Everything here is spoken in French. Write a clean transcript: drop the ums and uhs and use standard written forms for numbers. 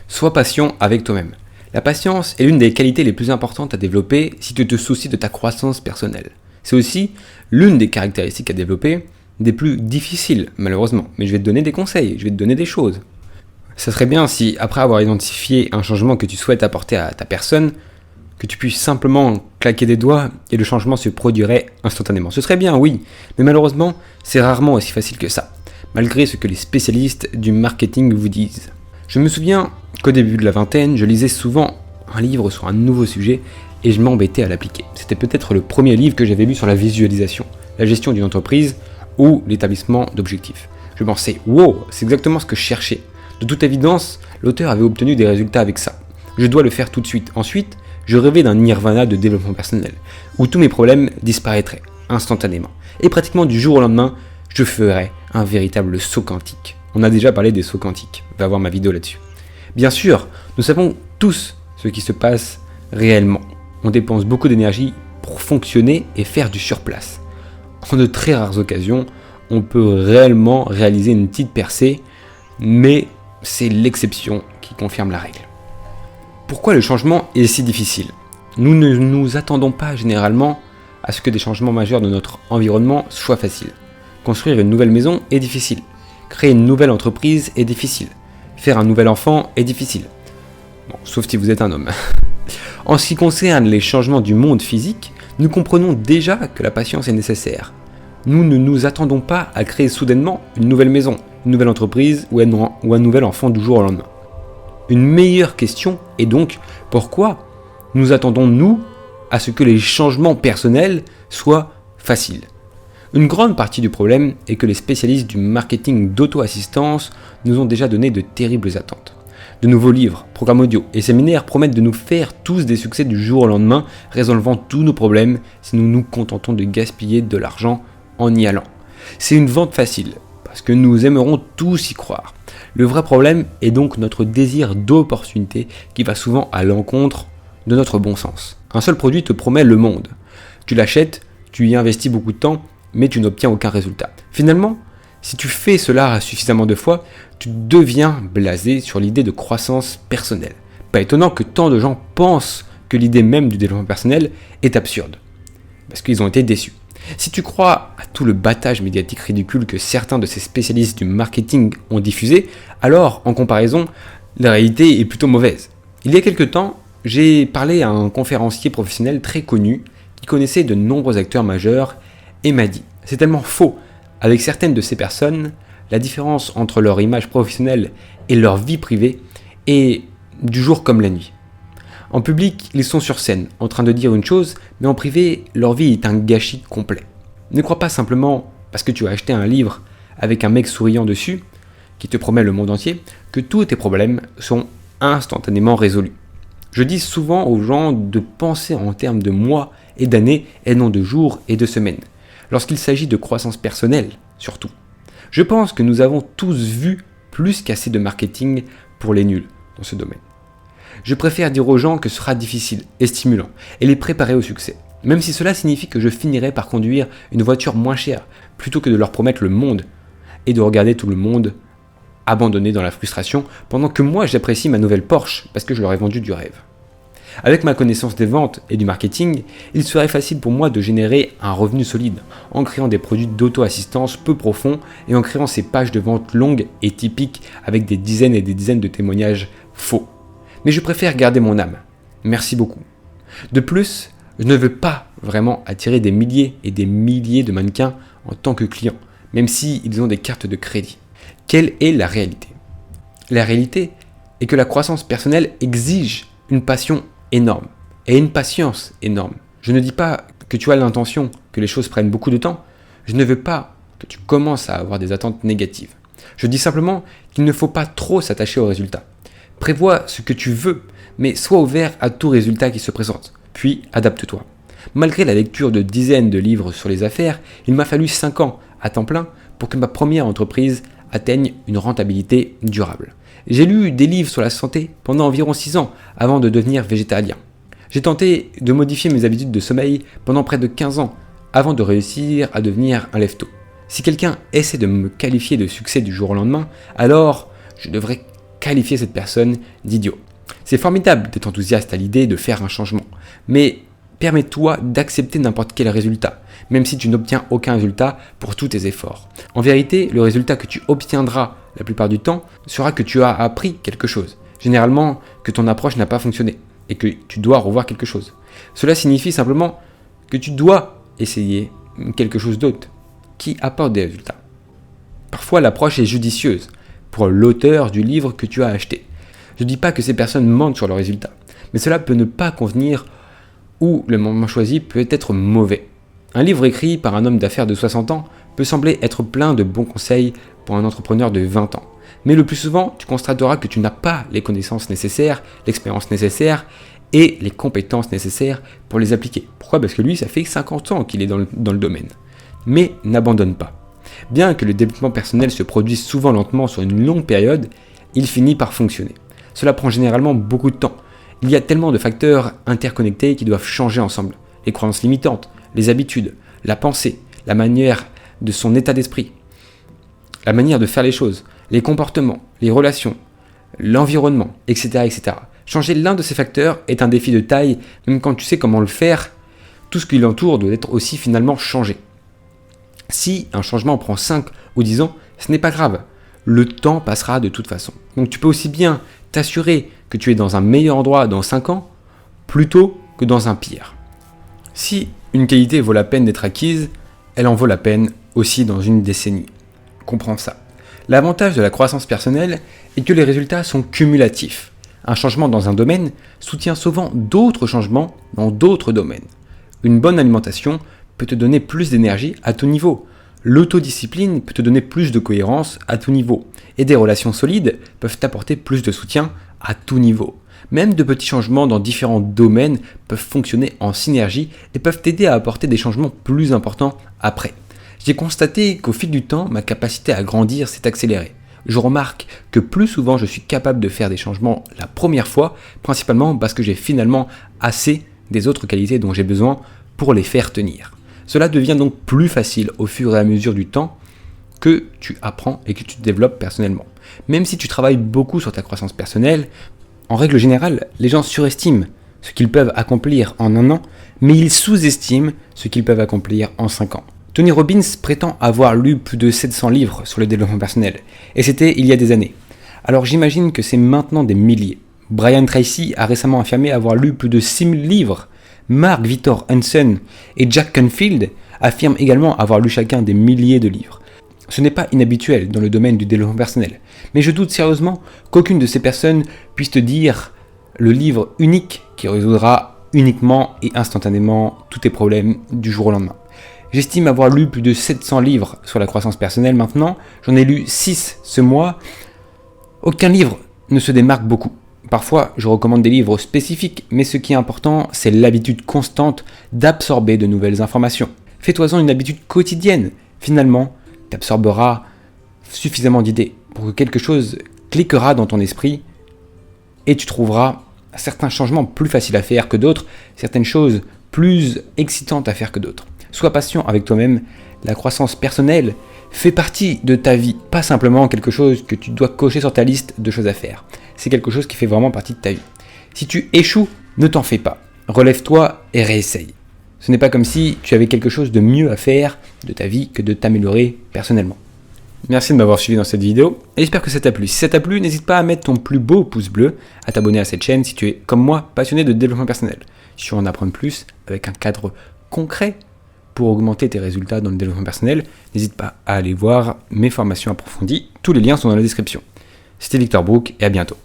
Sois patient avec toi-même. La patience est l'une des qualités les plus importantes à développer si tu te soucies de ta croissance personnelle. C'est aussi l'une des caractéristiques à développer des plus difficiles, malheureusement. Mais je vais te donner des conseils, je vais te donner des choses. Ça serait bien si, après avoir identifié un changement que tu souhaites apporter à ta personne, que tu puisses simplement claquer des doigts et le changement se produirait instantanément. Ce serait bien, oui, mais malheureusement, c'est rarement aussi facile que ça, malgré ce que les spécialistes du marketing vous disent. Je me souviens qu'au début de la vingtaine, je lisais souvent un livre sur un nouveau sujet et je m'embêtais à l'appliquer. C'était peut-être le premier livre que j'avais lu sur la visualisation, la gestion d'une entreprise ou l'établissement d'objectifs. Je pensais, wow, c'est exactement ce que je cherchais. De toute évidence, l'auteur avait obtenu des résultats avec ça. Je dois le faire tout de suite. Ensuite, je rêvais d'un nirvana de développement personnel, où tous mes problèmes disparaîtraient instantanément. Et pratiquement du jour au lendemain, je ferais un véritable saut quantique. On a déjà parlé des sauts quantiques, va voir ma vidéo là-dessus. Bien sûr, nous savons tous ce qui se passe réellement. On dépense beaucoup d'énergie pour fonctionner et faire du surplace. En de très rares occasions, on peut réellement réaliser une petite percée, mais c'est l'exception qui confirme la règle. Pourquoi le changement est si difficile ? Nous ne nous attendons pas généralement à ce que des changements majeurs de notre environnement soient faciles. Construire une nouvelle maison est difficile. Créer une nouvelle entreprise est difficile. Faire un nouvel enfant est difficile. Bon, sauf si vous êtes un homme. En ce qui concerne les changements du monde physique, nous comprenons déjà que la patience est nécessaire. Nous ne nous attendons pas à créer soudainement une nouvelle maison, une nouvelle entreprise ou un nouvel enfant du jour au lendemain. Une meilleure question est donc pourquoi nous attendons-nous à ce que les changements personnels soient faciles ? Une grande partie du problème est que les spécialistes du marketing d'auto-assistance nous ont déjà donné de terribles attentes. De nouveaux livres, programmes audio et séminaires promettent de nous faire tous des succès du jour au lendemain, résolvant tous nos problèmes si nous nous contentons de gaspiller de l'argent en y allant. C'est une vente facile, parce que nous aimerons tous y croire. Le vrai problème est donc notre désir d'opportunité qui va souvent à l'encontre de notre bon sens. Un seul produit te promet le monde. Tu l'achètes, tu y investis beaucoup de temps, mais tu n'obtiens aucun résultat. Finalement, si tu fais cela suffisamment de fois, tu deviens blasé sur l'idée de croissance personnelle. Pas étonnant que tant de gens pensent que l'idée même du développement personnel est absurde, parce qu'ils ont été déçus. Si tu crois à tout le battage médiatique ridicule que certains de ces spécialistes du marketing ont diffusé, alors, en comparaison, la réalité est plutôt mauvaise. Il y a quelque temps, j'ai parlé à un conférencier professionnel très connu qui connaissait de nombreux acteurs majeurs et m'a dit « C'est tellement faux. Avec certaines de ces personnes, la différence entre leur image professionnelle et leur vie privée est du jour comme la nuit. En public, ils sont sur scène, en train de dire une chose, mais en privé, leur vie est un gâchis complet. Ne crois pas simplement, parce que tu as acheté un livre avec un mec souriant dessus, qui te promet le monde entier, que tous tes problèmes sont instantanément résolus. Je dis souvent aux gens de penser en termes de mois et d'années, et non de jours et de semaines, lorsqu'il s'agit de croissance personnelle, surtout. Je pense que nous avons tous vu plus qu'assez de marketing pour les nuls dans ce domaine. Je préfère dire aux gens que ce sera difficile et stimulant, et les préparer au succès, même si cela signifie que je finirai par conduire une voiture moins chère, plutôt que de leur promettre le monde, et de regarder tout le monde abandonné dans la frustration, pendant que moi j'apprécie ma nouvelle Porsche, parce que je leur ai vendu du rêve. Avec ma connaissance des ventes et du marketing, il serait facile pour moi de générer un revenu solide, en créant des produits d'auto-assistance peu profonds, et en créant ces pages de vente longues et typiques, avec des dizaines et des dizaines de témoignages faux. Mais je préfère garder mon âme. Merci beaucoup. De plus, je ne veux pas vraiment attirer des milliers et des milliers de mannequins en tant que clients, même s'ils ont des cartes de crédit. Quelle est la réalité ? La réalité est que la croissance personnelle exige une passion énorme et une patience énorme. Je ne dis pas que tu as l'intention que les choses prennent beaucoup de temps. Je ne veux pas que tu commences à avoir des attentes négatives. Je dis simplement qu'il ne faut pas trop s'attacher aux résultats. Prévois ce que tu veux, mais sois ouvert à tout résultat qui se présente, puis adapte-toi. Malgré la lecture de dizaines de livres sur les affaires, il m'a fallu 5 ans à temps plein pour que ma première entreprise atteigne une rentabilité durable. J'ai lu des livres sur la santé pendant environ 6 ans avant de devenir végétalien. J'ai tenté de modifier mes habitudes de sommeil pendant près de 15 ans avant de réussir à devenir un lève-tôt. Si quelqu'un essaie de me qualifier de succès du jour au lendemain, alors je devrais qualifier cette personne d'idiot. C'est formidable d'être enthousiaste à l'idée de faire un changement, mais permets-toi d'accepter n'importe quel résultat, même si tu n'obtiens aucun résultat pour tous tes efforts. En vérité, le résultat que tu obtiendras la plupart du temps sera que tu as appris quelque chose. Généralement, que ton approche n'a pas fonctionné et que tu dois revoir quelque chose. Cela signifie simplement que tu dois essayer quelque chose d'autre qui apporte des résultats. Parfois, l'approche est judicieuse pour l'auteur du livre que tu as acheté. Je ne dis pas que ces personnes mentent sur leurs résultats, mais cela peut ne pas convenir ou le moment choisi peut être mauvais. Un livre écrit par un homme d'affaires de 60 ans peut sembler être plein de bons conseils pour un entrepreneur de 20 ans. Mais le plus souvent, tu constateras que tu n'as pas les connaissances nécessaires, l'expérience nécessaire et les compétences nécessaires pour les appliquer. Pourquoi ? Parce que lui, ça fait 50 ans qu'il est dans le domaine. Mais n'abandonne pas. Bien que le développement personnel se produise souvent lentement sur une longue période, il finit par fonctionner. Cela prend généralement beaucoup de temps. Il y a tellement de facteurs interconnectés qui doivent changer ensemble. Les croyances limitantes, les habitudes, la pensée, la manière de son état d'esprit, la manière de faire les choses, les comportements, les relations, l'environnement, etc., etc. Changer l'un de ces facteurs est un défi de taille, même quand tu sais comment le faire, tout ce qui l'entoure doit être aussi finalement changé. Si un changement prend 5 ou 10 ans, ce n'est pas grave. Le temps passera de toute façon. Donc tu peux aussi bien t'assurer que tu es dans un meilleur endroit dans 5 ans, plutôt que dans un pire. Si une qualité vaut la peine d'être acquise, elle en vaut la peine aussi dans une décennie. Comprends ça. L'avantage de la croissance personnelle est que les résultats sont cumulatifs. Un changement dans un domaine soutient souvent d'autres changements dans d'autres domaines. Une bonne alimentation peut te donner plus d'énergie à tout niveau. L'autodiscipline peut te donner plus de cohérence à tout niveau. Et des relations solides peuvent t'apporter plus de soutien à tout niveau. Même de petits changements dans différents domaines peuvent fonctionner en synergie et peuvent t'aider à apporter des changements plus importants après. J'ai constaté qu'au fil du temps, ma capacité à grandir s'est accélérée. Je remarque que plus souvent je suis capable de faire des changements la première fois, principalement parce que j'ai finalement assez des autres qualités dont j'ai besoin pour les faire tenir. Cela devient donc plus facile au fur et à mesure du temps que tu apprends et que tu te développes personnellement. Même si tu travailles beaucoup sur ta croissance personnelle, en règle générale, les gens surestiment ce qu'ils peuvent accomplir en 1 an, mais ils sous-estiment ce qu'ils peuvent accomplir en 5 ans. Tony Robbins prétend avoir lu plus de 700 livres sur le développement personnel, et c'était il y a des années. Alors j'imagine que c'est maintenant des milliers. Brian Tracy a récemment affirmé avoir lu plus de 6000 livres. Mark Victor Hansen et Jack Canfield affirment également avoir lu chacun des milliers de livres. Ce n'est pas inhabituel dans le domaine du développement personnel, mais je doute sérieusement qu'aucune de ces personnes puisse te dire le livre unique qui résoudra uniquement et instantanément tous tes problèmes du jour au lendemain. J'estime avoir lu plus de 700 livres sur la croissance personnelle maintenant, j'en ai lu 6 ce mois. Aucun livre ne se démarque beaucoup. Parfois, je recommande des livres spécifiques, mais ce qui est important, c'est l'habitude constante d'absorber de nouvelles informations. Fais-toi-en une habitude quotidienne. Finalement, tu absorberas suffisamment d'idées pour que quelque chose cliquera dans ton esprit et tu trouveras certains changements plus faciles à faire que d'autres, certaines choses plus excitantes à faire que d'autres. Sois patient avec toi-même. La croissance personnelle fait partie de ta vie, pas simplement quelque chose que tu dois cocher sur ta liste de choses à faire. C'est quelque chose qui fait vraiment partie de ta vie. Si tu échoues, ne t'en fais pas. Relève-toi et réessaye. Ce n'est pas comme si tu avais quelque chose de mieux à faire de ta vie que de t'améliorer personnellement. Merci de m'avoir suivi dans cette vidéo et j'espère que ça t'a plu. Si ça t'a plu, n'hésite pas à mettre ton plus beau pouce bleu, à t'abonner à cette chaîne si tu es, comme moi, passionné de développement personnel. Si tu veux en apprendre plus avec un cadre concret pour augmenter tes résultats dans le développement personnel, n'hésite pas à aller voir mes formations approfondies. Tous les liens sont dans la description. C'était Victor Brook et à bientôt.